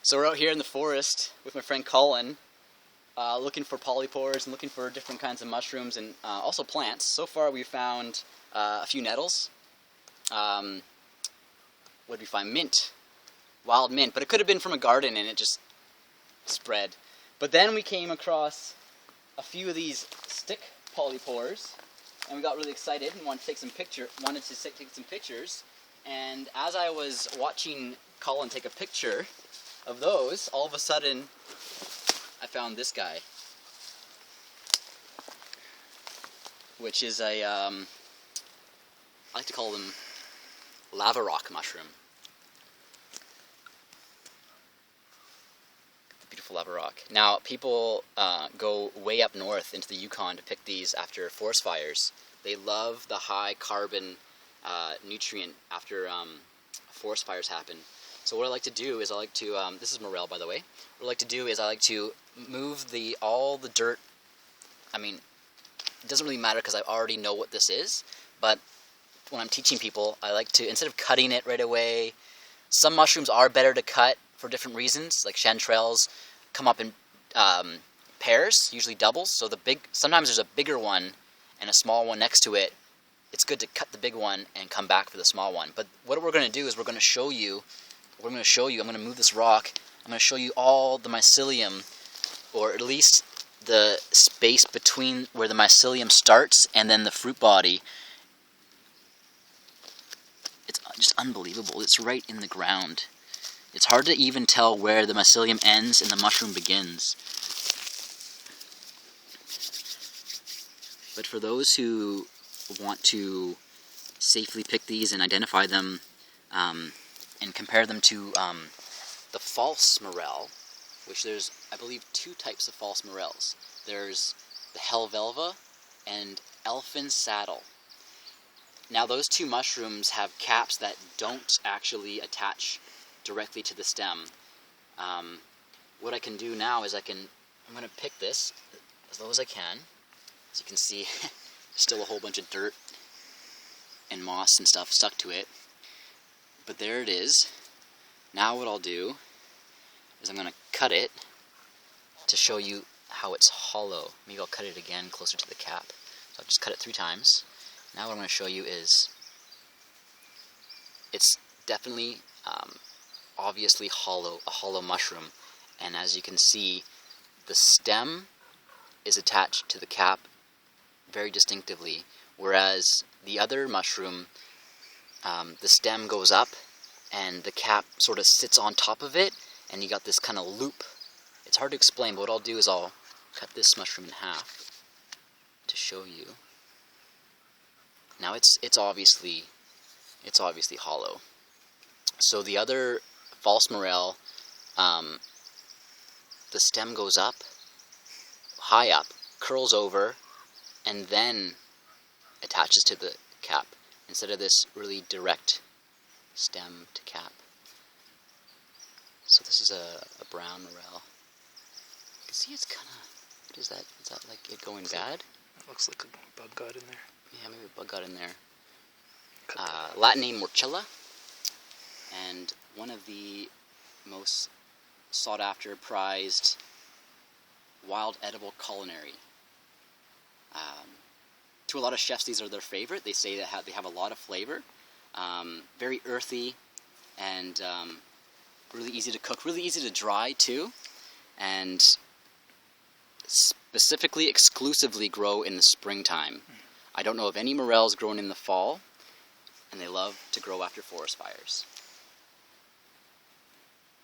So we're out here in the forest with my friend Colin, looking for polypores and looking for different kinds of mushrooms and also plants. So far we found a few nettles. What did we find? Mint. Wild mint. But it could have been from a garden and it just spread. But then we came across a few of these stick polypores and we got really excited and wanted to take some pictures. And as I was watching Colin take a picture of those, all of a sudden I found this guy, which is a I like to call them lava rock mushroom. Beautiful lava rock. Now people go way up north into the Yukon to pick these after forest fires. They love the high carbon nutrient after forest fires happen. So what I like to do is this is Morel, by the way. What I like to do is I like to move all the dirt. I mean, it doesn't really matter because I already know what this is, but when I'm teaching people, I like to, instead of cutting it right away, some mushrooms are better to cut for different reasons, like chanterelles come up in pairs, usually doubles, so sometimes there's a bigger one and a small one next to it. It's good to cut the big one and come back for the small one. But what we're going to do is I'm going to move this rock, I'm going to show you all the mycelium, or at least the space between where the mycelium starts and then the fruit body. It's just unbelievable. It's right in the ground. It's hard to even tell where the mycelium ends and the mushroom begins. But for those who want to safely pick these and identify them, and compare them to the false morel, which there's, I believe, two types of false morels. There's the helvelva and elfin saddle. Now those two mushrooms have caps that don't actually attach directly to the stem. What I can do now is I'm going to pick this as low as I can. As you can see, there's still a whole bunch of dirt and moss and stuff stuck to it. But there it is. Now what I'll do is I'm going to cut it to show you how it's hollow. Maybe I'll cut it again closer to the cap. So I've just cut it 3 times. Now what I'm going to show you is it's definitely obviously hollow, a hollow mushroom. And as you can see, the stem is attached to the cap very distinctively, whereas the other mushroom, the stem goes up and the cap sort of sits on top of it and you got this kind of loop. It's hard to explain, but what I'll do is I'll cut this mushroom in half to show you. Now it's obviously hollow. So the other false morel, the stem goes up, high up, curls over, and then attaches to the cap, instead of this really direct stem to cap. So this is a brown morel. You can see it's kind of, what is that? Is that like it going bad? It looks like a bug got in there. Yeah, maybe a bug got in there. Latin name Morchella, and one of the most sought after, prized wild edible culinary. To a lot of chefs, these are their favorite. They say that they have a lot of flavor, very earthy, and really easy to cook, really easy to dry too, and specifically, exclusively grow in the springtime. I don't know of any morels grown in the fall, and they love to grow after forest fires.